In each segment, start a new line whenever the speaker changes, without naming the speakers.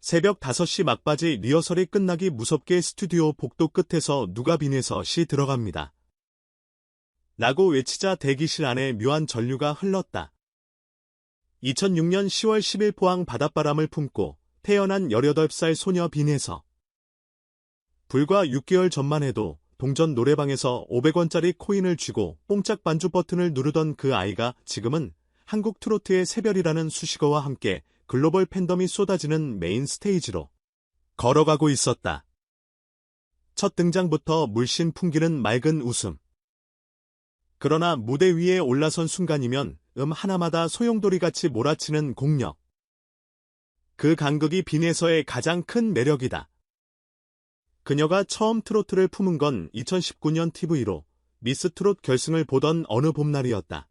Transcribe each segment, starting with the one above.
새벽 5시 막바지 리허설이 끝나기 무섭게 스튜디오 복도 끝에서 누가 빈에서 씨 들어갑니다. 라고 외치자 대기실 안에 묘한 전류가 흘렀다. 2006년 10월 10일 포항 바닷바람을 품고 태어난 18살 소녀 빈에서. 불과 6개월 전만 해도 동전 노래방에서 500원짜리 코인을 쥐고 뽕짝 반주 버튼을 누르던 그 아이가 지금은 한국 트로트의 새별이라는 수식어와 함께 글로벌 팬덤이 쏟아지는 메인 스테이지로 걸어가고 있었다. 첫 등장부터 물씬 풍기는 맑은 웃음. 그러나 무대 위에 올라선 순간이면 하나마다 소용돌이같이 몰아치는 공력. 그 간극이 빈에서의 가장 큰 매력이다. 그녀가 처음 트로트를 품은 건 2019년 TV로 미스 트롯 결승을 보던 어느 봄날이었다.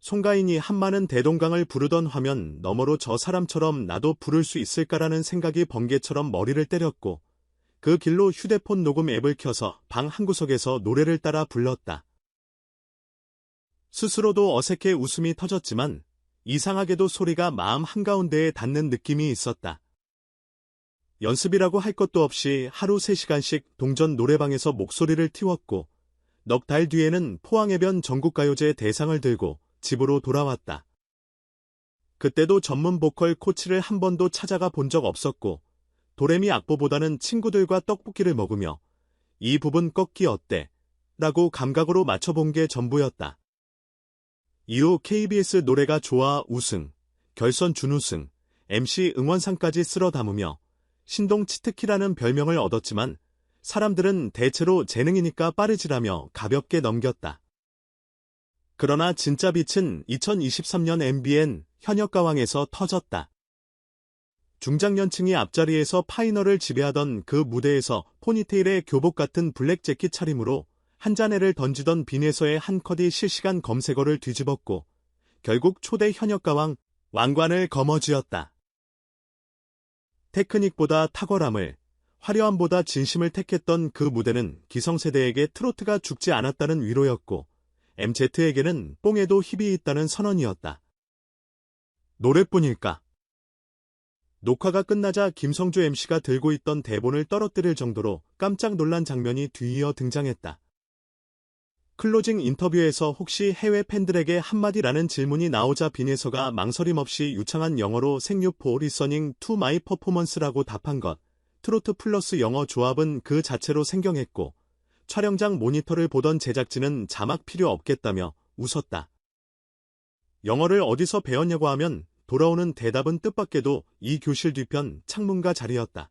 송가인이 한마는 대동강을 부르던 화면 너머로 저 사람처럼 나도 부를 수 있을까라는 생각이 번개처럼 머리를 때렸고 그 길로 휴대폰 녹음 앱을 켜서 방 한구석에서 노래를 따라 불렀다. 스스로도 어색해 웃음이 터졌지만 이상하게도 소리가 마음 한가운데에 닿는 느낌이 있었다. 연습이라고 할 것도 없이 하루 3시간씩 동전 노래방에서 목소리를 틔웠고 넉 달 뒤에는 포항해변 전국가요제 대상을 들고 집으로 돌아왔다. 그때도 전문 보컬 코치를 한 번도 찾아가 본 적 없었고 도레미 악보보다는 친구들과 떡볶이를 먹으며 이 부분 꺾기 어때? 라고 감각으로 맞춰본 게 전부였다. 이후 KBS 노래가 좋아 우승, 결선 준우승, MC 응원상까지 쓸어 담으며 신동 치트키라는 별명을 얻었지만 사람들은 대체로 재능이니까 빠르지라며 가볍게 넘겼다. 그러나 진짜 빛은 2023년 MBN 현역가왕에서 터졌다. 중장년층이 앞자리에서 파이널을 지배하던 그 무대에서 포니테일의 교복 같은 블랙 재킷 차림으로 한 잔해를 던지던 빈에서의 한 컷이 실시간 검색어를 뒤집었고 결국 초대 현역가왕 왕관을 거머쥐었다. 테크닉보다 탁월함을, 화려함보다 진심을 택했던 그 무대는 기성세대에게 트로트가 죽지 않았다는 위로였고 MZ에게는 뽕에도 힘이 있다는 선언이었다. 노래뿐일까? 녹화가 끝나자 김성주 MC가 들고 있던 대본을 떨어뜨릴 정도로 깜짝 놀란 장면이 뒤이어 등장했다. 클로징 인터뷰에서 혹시 해외 팬들에게 한마디라는 질문이 나오자 빈에서가 망설임 없이 유창한 영어로 생유포 리서닝 투 마이 퍼포먼스라고 답한 것. 트로트 플러스 영어 조합은 그 자체로 생경했고 촬영장 모니터를 보던 제작진은 자막 필요 없겠다며 웃었다. 영어를 어디서 배웠냐고 하면 돌아오는 대답은 뜻밖에도 이 교실 뒤편 창문가 자리였다.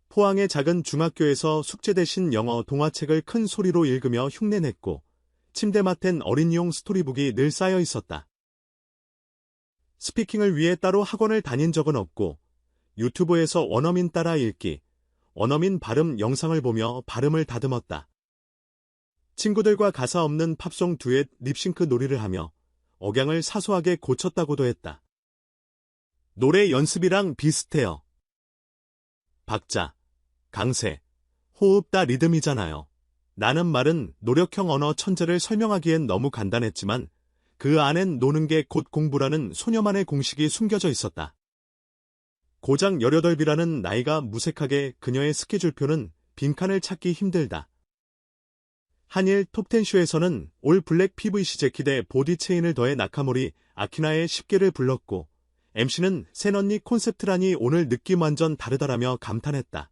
포항의 작은 중학교에서 숙제 대신 영어 동화책을 큰 소리로 읽으며 흉내냈고 침대맡엔 어린이용 스토리북이 늘 쌓여 있었다. 스피킹을 위해 따로 학원을 다닌 적은 없고 유튜브에서 원어민 따라 읽기, 원어민 발음 영상을 보며 발음을 다듬었다. 친구들과 가사 없는 팝송 듀엣 립싱크 놀이를 하며 억양을 사소하게 고쳤다고도 했다. 노래 연습이랑 비슷해요. 박자, 강세, 호흡 다 리듬이잖아요. 라는 말은 노력형 언어 천재를 설명하기엔 너무 간단했지만 그 안엔 노는 게 곧 공부라는 소녀만의 공식이 숨겨져 있었다. 고작 18이라는 나이가 무색하게 그녀의 스케줄표는 빈칸을 찾기 힘들다. 한일 톱10쇼에서는 올 블랙 PVC 재킷에 보디 체인을 더해 나카모리 아키나의 10개를 불렀고 MC는 센언니 콘셉트라니 오늘 느낌 완전 다르다라며 감탄했다.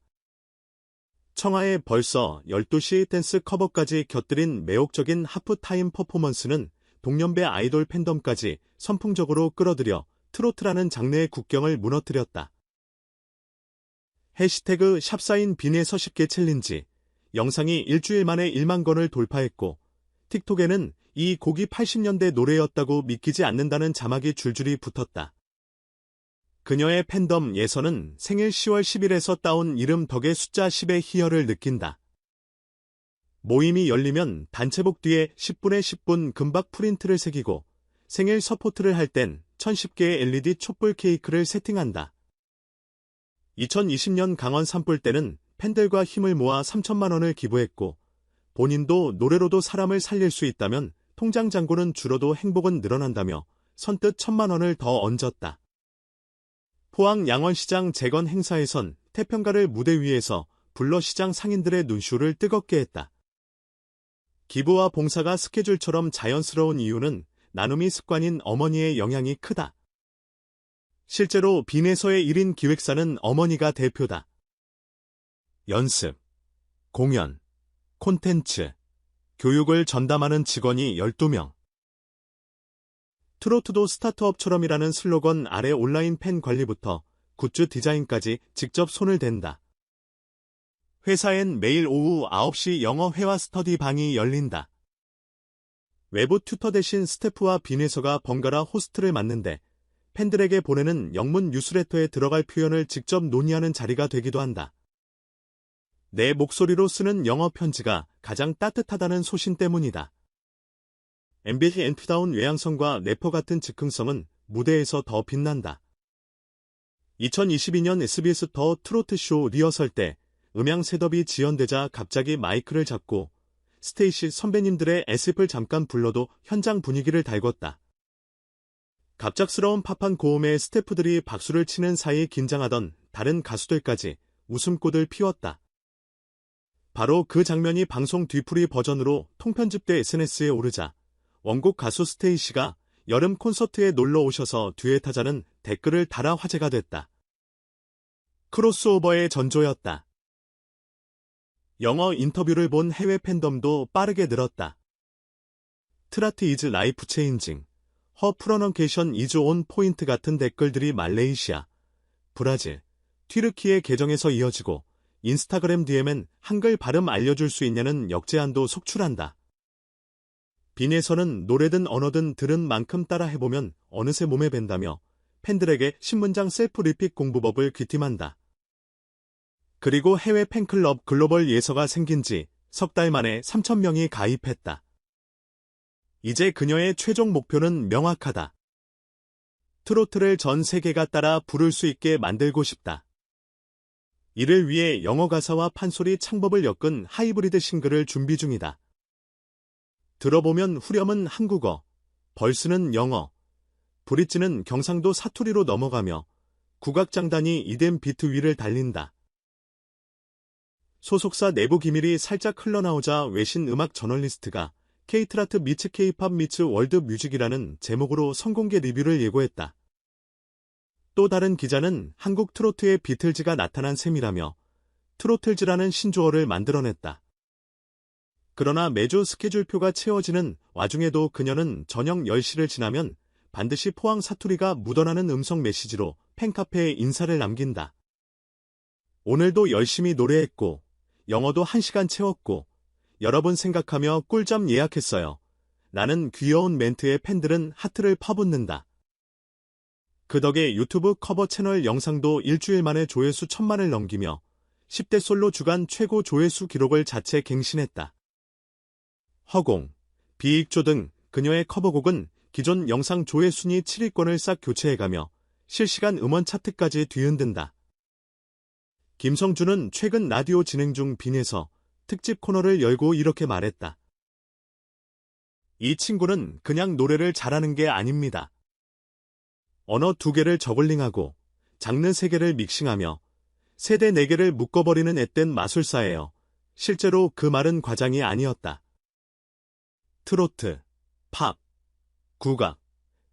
청하의 벌써 12시 댄스 커버까지 곁들인 매혹적인 하프타임 퍼포먼스는 동년배 아이돌 팬덤까지 선풍적으로 끌어들여 트로트라는 장르의 국경을 무너뜨렸다. 해시태그 샵사인 빈에서 10개 챌린지 영상이 일주일 만에 1만 건을 돌파했고 틱톡에는 이 곡이 80년대 노래였다고 믿기지 않는다는 자막이 줄줄이 붙었다. 그녀의 팬덤 예선은 생일 10월 10일에서 따온 이름 덕에 숫자 10의 희열을 느낀다. 모임이 열리면 단체복 뒤에 10분에 10분 금박 프린트를 새기고 생일 서포트를 할 땐 1010개의 LED 촛불 케이크를 세팅한다. 2020년 강원 산불 때는 팬들과 힘을 모아 3천만 원을 기부했고 본인도 노래로도 사람을 살릴 수 있다면 통장 잔고는 줄어도 행복은 늘어난다며 선뜻 1,000만 원을 더 얹었다. 포항 양원시장 재건 행사에선 태평가를 무대 위에서 불러 시장 상인들의 눈쇼를 뜨겁게 했다. 기부와 봉사가 스케줄처럼 자연스러운 이유는 나눔이 습관인 어머니의 영향이 크다. 실제로 빈에서의 1인 기획사는 어머니가 대표다. 연습, 공연, 콘텐츠, 교육을 전담하는 직원이 12명. 트로트도 스타트업처럼이라는 슬로건 아래 온라인 팬 관리부터 굿즈 디자인까지 직접 손을 댄다. 회사엔 매일 오후 9시 영어 회화 스터디 방이 열린다. 외부 튜터 대신 스태프와 빈에서가 번갈아 호스트를 맡는데 팬들에게 보내는 영문 뉴스레터에 들어갈 표현을 직접 논의하는 자리가 되기도 한다. 내 목소리로 쓰는 영어 편지가 가장 따뜻하다는 소신 때문이다. MBC 엔피다운 외향성과 래퍼 같은 즉흥성은 무대에서 더 빛난다. 2022년 SBS 더 트로트쇼 리허설 때 음향 셋업이 지연되자 갑자기 마이크를 잡고 스테이시 선배님들의 애습을 잠깐 불러도 현장 분위기를 달궜다. 갑작스러운 팝한 고음에 스태프들이 박수를 치는 사이 긴장하던 다른 가수들까지 웃음꽃을 피웠다. 바로 그 장면이 방송 뒤풀이 버전으로 통편집돼 SNS에 오르자 원곡 가수 스테이시가 여름 콘서트에 놀러 오셔서 듀엣하자는 댓글을 달아 화제가 됐다. 크로스오버의 전조였다. 영어 인터뷰를 본 해외 팬덤도 빠르게 늘었다. 트라트 이즈 라이프 체인징, 허 프로넌케이션 이즈 온 포인트 같은 댓글들이 말레이시아, 브라질, 튀르키예 계정에서 이어지고 인스타그램 DM엔 한글 발음 알려줄 수 있냐는 역제안도 속출한다. 빈에서는 노래든 언어든 들은 만큼 따라 해보면 어느새 몸에 밴다며 팬들에게 신문장 셀프 리픽 공부법을 귀띔한다. 그리고 해외 팬클럽 글로벌 예서가 생긴 지 석 달 만에 3,000명이 가입했다. 이제 그녀의 최종 목표는 명확하다. 트로트를 전 세계가 따라 부를 수 있게 만들고 싶다. 이를 위해 영어 가사와 판소리 창법을 엮은 하이브리드 싱글을 준비 중이다. 들어보면 후렴은 한국어, 벌스는 영어, 브릿지는 경상도 사투리로 넘어가며 국악장단이 이댄 비트 위를 달린다. 소속사 내부 기밀이 살짝 흘러나오자 외신 음악 저널리스트가 K트라트 미츠 K-팝 미츠 월드 뮤직이라는 제목으로 선공개 리뷰를 예고했다. 또 다른 기자는 한국 트로트의 비틀즈가 나타난 셈이라며 트로틀즈라는 신조어를 만들어냈다. 그러나 매주 스케줄표가 채워지는 와중에도 그녀는 저녁 10시를 지나면 반드시 포항 사투리가 묻어나는 음성 메시지로 팬카페에 인사를 남긴다. 오늘도 열심히 노래했고 영어도 1시간 채웠고 여러분 생각하며 꿀잠 예약했어요. 라는 귀여운 멘트에 팬들은 하트를 퍼붓는다. 그 덕에 유튜브 커버 채널 영상도 일주일 만에 조회수 1,000만을 넘기며 10대 솔로 주간 최고 조회수 기록을 자체 갱신했다. 허공, 비익조 등 그녀의 커버곡은 기존 영상 조회순위 7위권을 싹 교체해가며 실시간 음원 차트까지 뒤흔든다. 김성주는 최근 라디오 진행 중 빈에서 특집 코너를 열고 이렇게 말했다. 이 친구는 그냥 노래를 잘하는 게 아닙니다. 언어 2개를 저글링하고 장르 3개를 믹싱하며 세대 4개를 묶어버리는 앳된 마술사예요. 실제로 그 말은 과장이 아니었다. 트로트, 팝, 국악,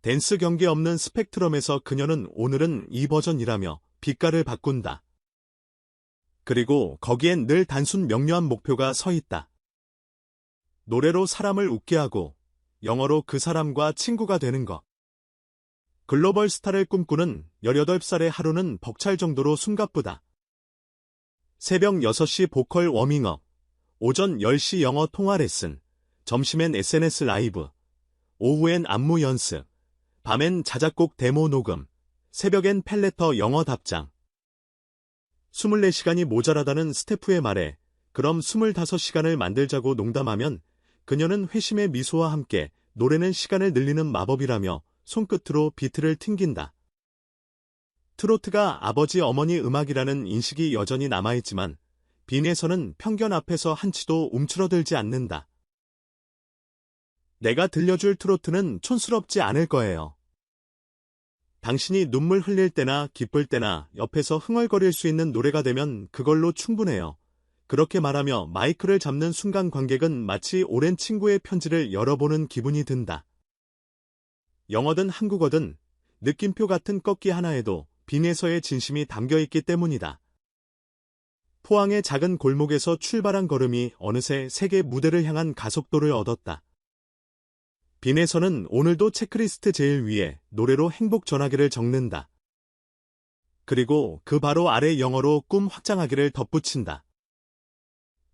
댄스 경계 없는 스펙트럼에서 그녀는 오늘은 이 버전이라며 빛깔을 바꾼다. 그리고 거기엔 늘 단순 명료한 목표가 서 있다. 노래로 사람을 웃게 하고 영어로 그 사람과 친구가 되는 것. 글로벌 스타를 꿈꾸는 18살의 하루는 벅찰 정도로 숨가쁘다. 새벽 6시 보컬 워밍업, 오전 10시 영어 통화 레슨, 점심엔 SNS 라이브, 오후엔 안무 연습, 밤엔 자작곡 데모 녹음, 새벽엔 펠레터 영어 답장. 24시간이 모자라다는 스태프의 말에 그럼 25시간을 만들자고 농담하면 그녀는 회심의 미소와 함께 노래는 시간을 늘리는 마법이라며 손끝으로 비트를 튕긴다. 트로트가 아버지 어머니 음악이라는 인식이 여전히 남아있지만 빈에서는 편견 앞에서 한치도 움츠러들지 않는다. 내가 들려줄 트로트는 촌스럽지 않을 거예요. 당신이 눈물 흘릴 때나 기쁠 때나 옆에서 흥얼거릴 수 있는 노래가 되면 그걸로 충분해요. 그렇게 말하며 마이크를 잡는 순간 관객은 마치 오랜 친구의 편지를 열어보는 기분이 든다. 영어든 한국어든 느낌표 같은 꺾기 하나에도 빈에서의 진심이 담겨있기 때문이다. 포항의 작은 골목에서 출발한 걸음이 어느새 세계 무대를 향한 가속도를 얻었다. 빈에서는 오늘도 체크리스트 제일 위에 노래로 행복 전하기를 적는다. 그리고 그 바로 아래 영어로 꿈 확장하기를 덧붙인다.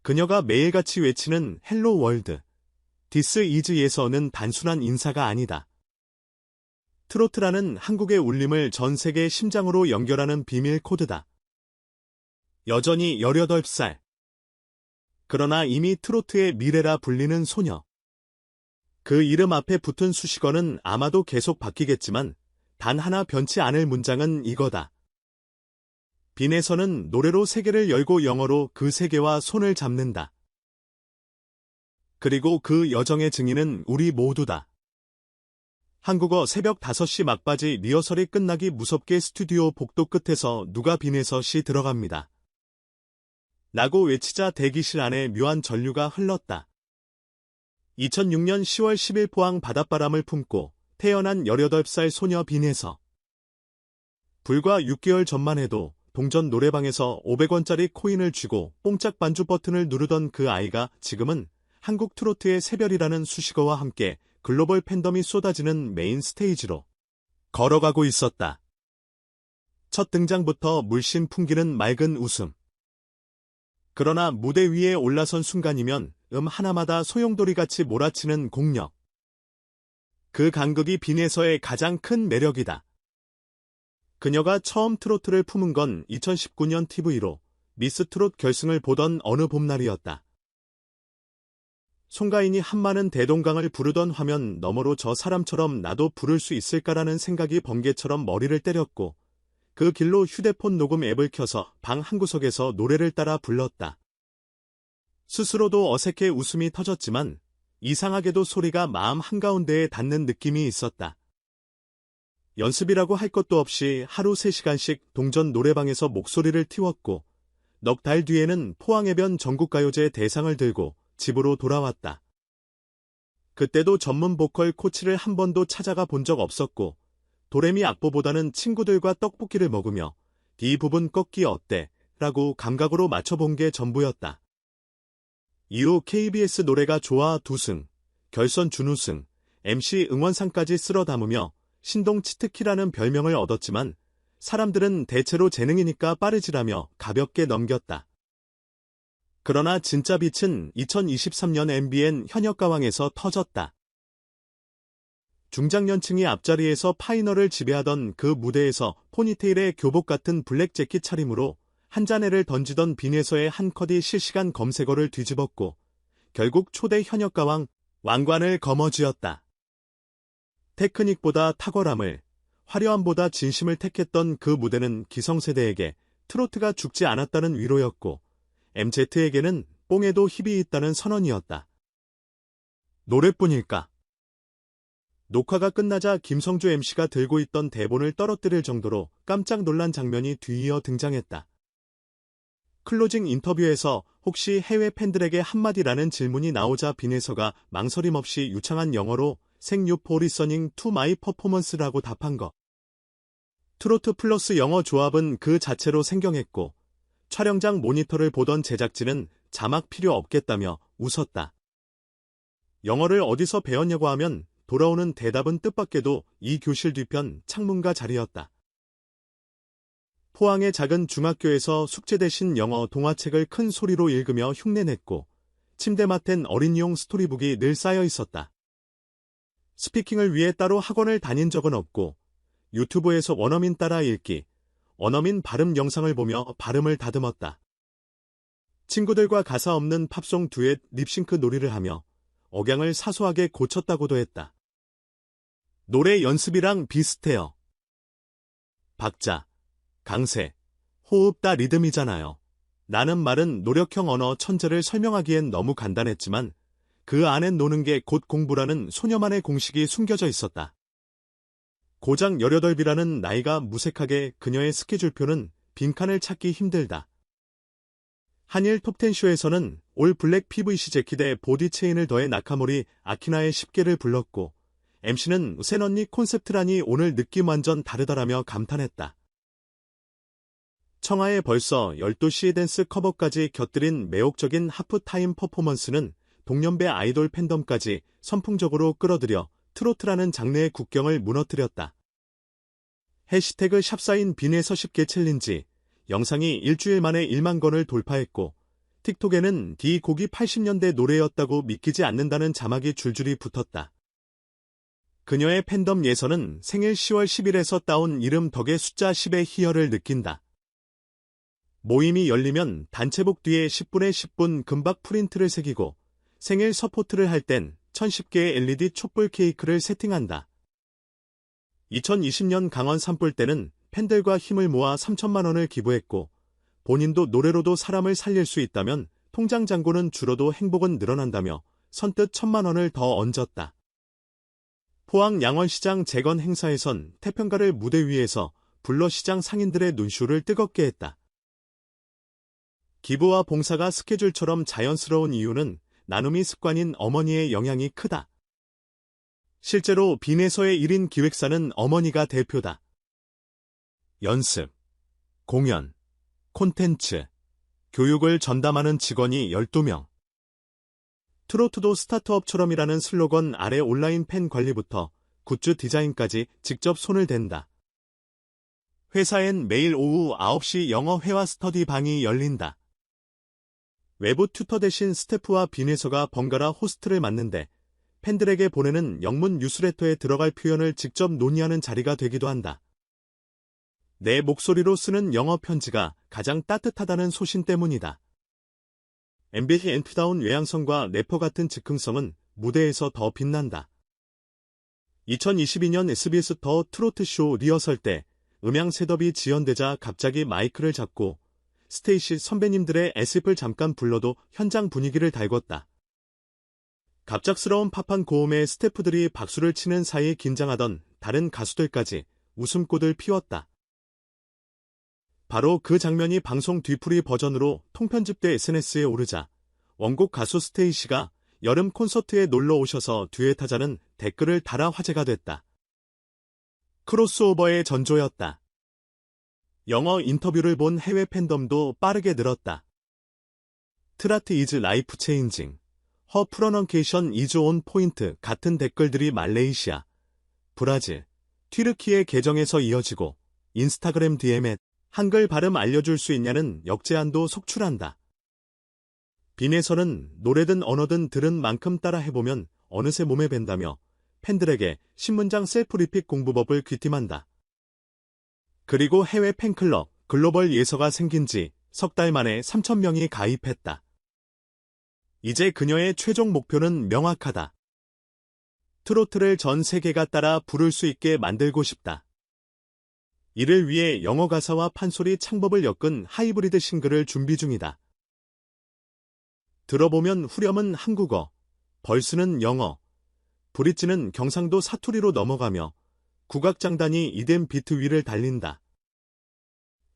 그녀가 매일같이 외치는 헬로 월드, 디스 이즈에서는 단순한 인사가 아니다. 트로트라는 한국의 울림을 전 세계의 심장으로 연결하는 비밀 코드다. 여전히 18살. 그러나 이미 트로트의 미래라 불리는 소녀. 그 이름 앞에 붙은 수식어는 아마도 계속 바뀌겠지만 단 하나 변치 않을 문장은 이거다. 빈에서는 노래로 세계를 열고 영어로 그 세계와 손을 잡는다. 그리고 그 여정의 증인은 우리 모두다. 한국어 새벽 5시 막바지 리허설이 끝나기 무섭게 스튜디오 복도 끝에서 누가 빈에서 시 들어갑니다. 라고 외치자 대기실 안에 묘한 전류가 흘렀다. 2006년 10월 10일 포항 바닷바람을 품고 태어난 18살 소녀 빈에서. 불과 6개월 전만 해도 동전 노래방에서 500원짜리 코인을 쥐고 뽕짝 반주 버튼을 누르던 그 아이가 지금은 한국 트로트의 새별이라는 수식어와 함께 글로벌 팬덤이 쏟아지는 메인 스테이지로 걸어가고 있었다. 첫 등장부터 물씬 풍기는 맑은 웃음. 그러나 무대 위에 올라선 순간이면 하나마다 소용돌이같이 몰아치는 공력. 그 간극이 빈에서의 가장 큰 매력이다. 그녀가 처음 트로트를 품은 건 2019년 TV로 미스 트롯 결승을 보던 어느 봄날이었다. 송가인이 한마는 대동강을 부르던 화면 너머로 저 사람처럼 나도 부를 수 있을까라는 생각이 번개처럼 머리를 때렸고 그 길로 휴대폰 녹음 앱을 켜서 방 한구석에서 노래를 따라 불렀다. 스스로도 어색해 웃음이 터졌지만 이상하게도 소리가 마음 한가운데에 닿는 느낌이 있었다. 연습이라고 할 것도 없이 하루 3시간씩 동전 노래방에서 목소리를 틔웠고 넉 달 뒤에는 포항해변 전국가요제 대상을 들고 집으로 돌아왔다. 그때도 전문 보컬 코치를 한 번도 찾아가 본 적 없었고 도레미 악보보다는 친구들과 떡볶이를 먹으며 이 부분 꺾기 어때? 라고 감각으로 맞춰본 게 전부였다. 이후 KBS 노래가 좋아 2승, 결선 준우승, MC 응원상까지 쓸어 담으며 신동 치트키라는 별명을 얻었지만 사람들은 대체로 재능이니까 빠르지라며 가볍게 넘겼다. 그러나 진짜 빛은 2023년 MBN 현역가왕에서 터졌다. 중장년층이 앞자리에서 파이널을 지배하던 그 무대에서 포니테일에 교복 같은 블랙 재킷 차림으로 한 잔해를 던지던 빈에서의 한 컷이 실시간 검색어를 뒤집었고 결국 초대 현역가왕 왕관을 거머쥐었다. 테크닉보다 탁월함을, 화려함보다 진심을 택했던 그 무대는 기성세대에게 트로트가 죽지 않았다는 위로였고 MZ에게는 뽕에도 힙이 있다는 선언이었다. 노래뿐일까? 녹화가 끝나자 김성주 MC가 들고 있던 대본을 떨어뜨릴 정도로 깜짝 놀란 장면이 뒤이어 등장했다. 클로징 인터뷰에서 혹시 해외 팬들에게 한마디라는 질문이 나오자 빈에서가 망설임 없이 유창한 영어로 Thank you for listening to my performance라고 답한 것. 트로트 플러스 영어 조합은 그 자체로 생경했고 촬영장 모니터를 보던 제작진은 자막 필요 없겠다며 웃었다. 영어를 어디서 배웠냐고 하면 돌아오는 대답은 뜻밖에도 이 교실 뒤편 창문가 자리였다. 포항의 작은 중학교에서 숙제 대신 영어 동화책을 큰 소리로 읽으며 흉내냈고 침대맡엔 어린이용 스토리북이 늘 쌓여 있었다. 스피킹을 위해 따로 학원을 다닌 적은 없고 유튜브에서 원어민 따라 읽기, 원어민 발음 영상을 보며 발음을 다듬었다. 친구들과 가사 없는 팝송 듀엣 립싱크 놀이를 하며 억양을 사소하게 고쳤다고도 했다. 노래 연습이랑 비슷해요. 박자, 강세, 호흡 다 리듬이잖아요. 라는 말은 노력형 언어 천재를 설명하기엔 너무 간단했지만 그 안엔 노는 게 곧 공부라는 소녀만의 공식이 숨겨져 있었다. 고작 18이라는 나이가 무색하게 그녀의 스케줄표는 빈칸을 찾기 힘들다. 한일 톱10쇼에서는 올 블랙 PVC 재킷에 보디 체인을 더해 나카모리 아키나의 10개를 불렀고 MC는 센 언니 콘셉트라니 오늘 느낌 완전 다르다라며 감탄했다. 청하의 벌써 12시의 댄스 커버까지 곁들인 매혹적인 하프타임 퍼포먼스는 동년배 아이돌 팬덤까지 선풍적으로 끌어들여 트로트라는 장르의 국경을 무너뜨렸다. 해시태그 샵사인 빈에서 10개 챌린지 영상이 일주일 만에 1만 건을 돌파했고 틱톡에는 이 곡이 80년대 노래였다고 믿기지 않는다는 자막이 줄줄이 붙었다. 그녀의 팬덤 예선은 생일 10월 10일에서 따온 이름 덕의 숫자 10의 희열을 느낀다. 모임이 열리면 단체복 뒤에 10분에 10분 금박 프린트를 새기고 생일 서포트를 할 땐 1010개의 LED 촛불 케이크를 세팅한다. 2020년 강원 산불 때는 팬들과 힘을 모아 3천만 원을 기부했고 본인도 노래로도 사람을 살릴 수 있다면 통장 잔고는 줄어도 행복은 늘어난다며 선뜻 1,000만 원을 더 얹었다. 포항 양원시장 재건 행사에선 태평가를 무대 위에서 불러 시장 상인들의 눈쇼를 뜨겁게 했다. 기부와 봉사가 스케줄처럼 자연스러운 이유는 나눔이 습관인 어머니의 영향이 크다. 실제로 빈에서의 1인 기획사는 어머니가 대표다. 연습, 공연, 콘텐츠, 교육을 전담하는 직원이 12명. 트로트도 스타트업처럼이라는 슬로건 아래 온라인 팬 관리부터 굿즈 디자인까지 직접 손을 댄다. 회사엔 매일 오후 9시 영어 회화 스터디 방이 열린다. 외부 튜터 대신 스태프와 빈에서가 번갈아 호스트를 맡는데 팬들에게 보내는 영문 뉴스레터에 들어갈 표현을 직접 논의하는 자리가 되기도 한다. 내 목소리로 쓰는 영어 편지가 가장 따뜻하다는 소신 때문이다. MBC 엔트다운 외향성과 래퍼 같은 즉흥성은 무대에서 더 빛난다. 2022년 SBS 더 트로트쇼 리허설 때 음향 셋업이 지연되자 갑자기 마이크를 잡고 스테이시 선배님들의 애습을 잠깐 불러도 현장 분위기를 달궜다. 갑작스러운 팝한 고음에 스태프들이 박수를 치는 사이 긴장하던 다른 가수들까지 웃음꽃을 피웠다. 바로 그 장면이 방송 뒤풀이 버전으로 통편집돼 SNS에 오르자 원곡 가수 스테이시가 여름 콘서트에 놀러 오셔서 듀엣하자는 댓글을 달아 화제가 됐다. 크로스오버의 전조였다. 영어 인터뷰를 본 해외 팬덤도 빠르게 늘었다. 트라트 이즈 라이프 체인징, 허 프로넌케이션 이즈 온 포인트 같은 댓글들이 말레이시아, 브라질, 튀르키예 계정에서 이어지고 인스타그램 DM에 한글 발음 알려줄 수 있냐는 역제안도 속출한다. 빈에서는 노래든 언어든 들은 만큼 따라 해보면 어느새 몸에 밴다며 팬들에게 신문장 셀프 리픽 공부법을 귀띔한다. 그리고 해외 팬클럽 글로벌 예서가 생긴 지 석 달 만에 3,000명이 가입했다. 이제 그녀의 최종 목표는 명확하다. 트로트를 전 세계가 따라 부를 수 있게 만들고 싶다. 이를 위해 영어 가사와 판소리 창법을 엮은 하이브리드 싱글을 준비 중이다. 들어보면 후렴은 한국어, 벌스는 영어, 브릿지는 경상도 사투리로 넘어가며 국악장단이 이듬 비트 위를 달린다.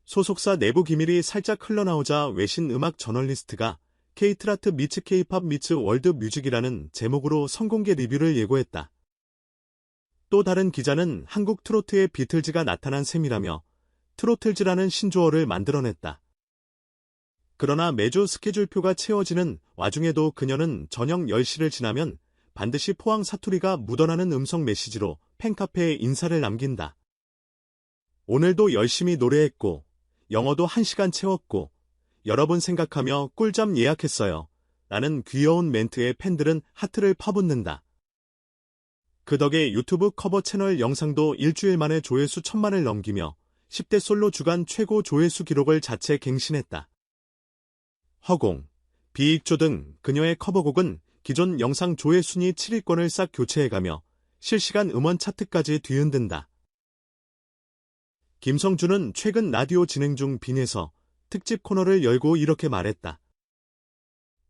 소속사 내부 기밀이 살짝 흘러나오자 외신 음악 저널리스트가 K-트라트 미츠 K-팝 미츠 월드 뮤직이라는 제목으로 선공개 리뷰를 예고했다. 또 다른 기자는 한국 트로트의 비틀즈가 나타난 셈이라며 트로틀즈라는 신조어를 만들어냈다. 그러나 매주 스케줄표가 채워지는 와중에도 그녀는 저녁 10시를 지나면 반드시 포항 사투리가 묻어나는 음성 메시지로 팬카페에 인사를 남긴다. 오늘도 열심히 노래했고 영어도 1시간 채웠고 여러분 생각하며 꿀잠 예약했어요. 라는 귀여운 멘트에 팬들은 하트를 퍼붓는다. 그 덕에 유튜브 커버 채널 영상도 일주일 만에 조회수 1,000만을 넘기며 10대 솔로 주간 최고 조회수 기록을 자체 갱신했다. 허공, 비익조 등 그녀의 커버곡은 기존 영상 조회 순위 7위권을 싹 교체해가며 실시간 음원 차트까지 뒤흔든다. 김성주는 최근 라디오 진행 중 빈에서 특집 코너를 열고 이렇게 말했다.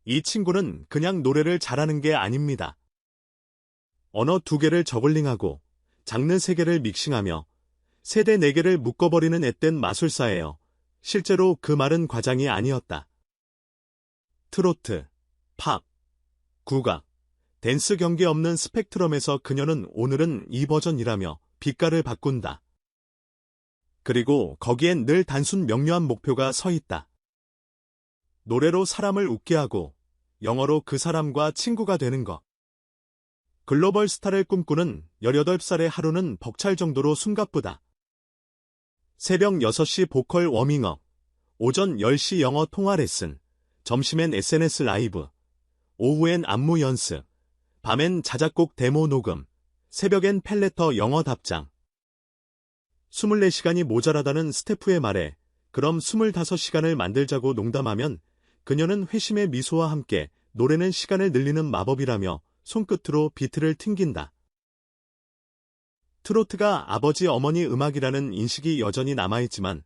이 친구는 그냥 노래를 잘하는 게 아닙니다. 언어 2개를 저글링하고 장르 3개를 믹싱하며 세대 4개를 묶어버리는 앳된 마술사예요. 실제로 그 말은 과장이 아니었다. 트로트, 팝, 국악, 댄스 경계 없는 스펙트럼에서 그녀는 오늘은 이 버전이라며 빛깔을 바꾼다. 그리고 거기엔 늘 단순 명료한 목표가 서 있다. 노래로 사람을 웃게 하고 영어로 그 사람과 친구가 되는 것. 글로벌 스타를 꿈꾸는 18살의 하루는 벅찰 정도로 숨가쁘다. 새벽 6시 보컬 워밍업, 오전 10시 영어 통화 레슨, 점심엔 SNS 라이브, 오후엔 안무 연습, 밤엔 자작곡 데모 녹음, 새벽엔 펠레터 영어 답장. 24시간이 모자라다는 스태프의 말에 그럼 25시간을 만들자고 농담하면 그녀는 회심의 미소와 함께 노래는 시간을 늘리는 마법이라며 손끝으로 비트를 튕긴다. 트로트가 아버지 어머니 음악이라는 인식이 여전히 남아있지만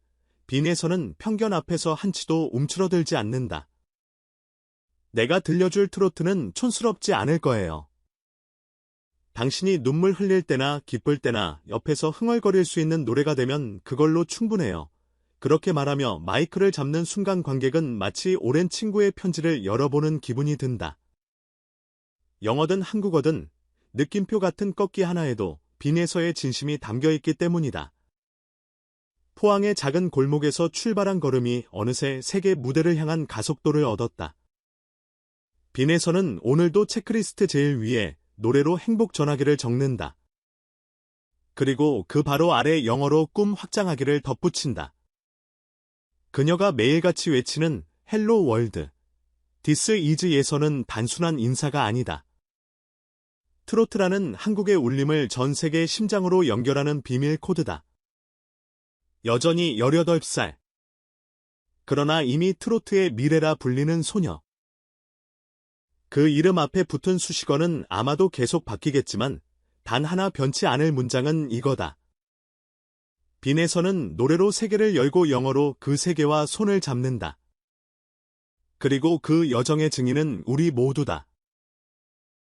빈에서는 편견 앞에서 한치도 움츠러들지 않는다. 내가 들려줄 트로트는 촌스럽지 않을 거예요. 당신이 눈물 흘릴 때나 기쁠 때나 옆에서 흥얼거릴 수 있는 노래가 되면 그걸로 충분해요. 그렇게 말하며 마이크를 잡는 순간 관객은 마치 오랜 친구의 편지를 열어보는 기분이 든다. 영어든 한국어든 느낌표 같은 꺾기 하나에도 빈에서의 진심이 담겨있기 때문이다. 포항의 작은 골목에서 출발한 걸음이 어느새 세계 무대를 향한 가속도를 얻었다. 빈에서는 오늘도 체크리스트 제일 위에 노래로 행복 전화기를 적는다. 그리고 그 바로 아래 영어로 꿈 확장하기를 덧붙인다. 그녀가 매일같이 외치는 헬로 월드, 디스 이즈 예서는 단순한 인사가 아니다. 트로트라는 한국의 울림을 전 세계의 심장으로 연결하는 비밀 코드다. 여전히 18살. 그러나 이미 트로트의 미래라 불리는 소녀. 그 이름 앞에 붙은 수식어는 아마도 계속 바뀌겠지만 단 하나 변치 않을 문장은 이거다. 빈에서는 노래로 세계를 열고 영어로 그 세계와 손을 잡는다. 그리고 그 여정의 증인은 우리 모두다.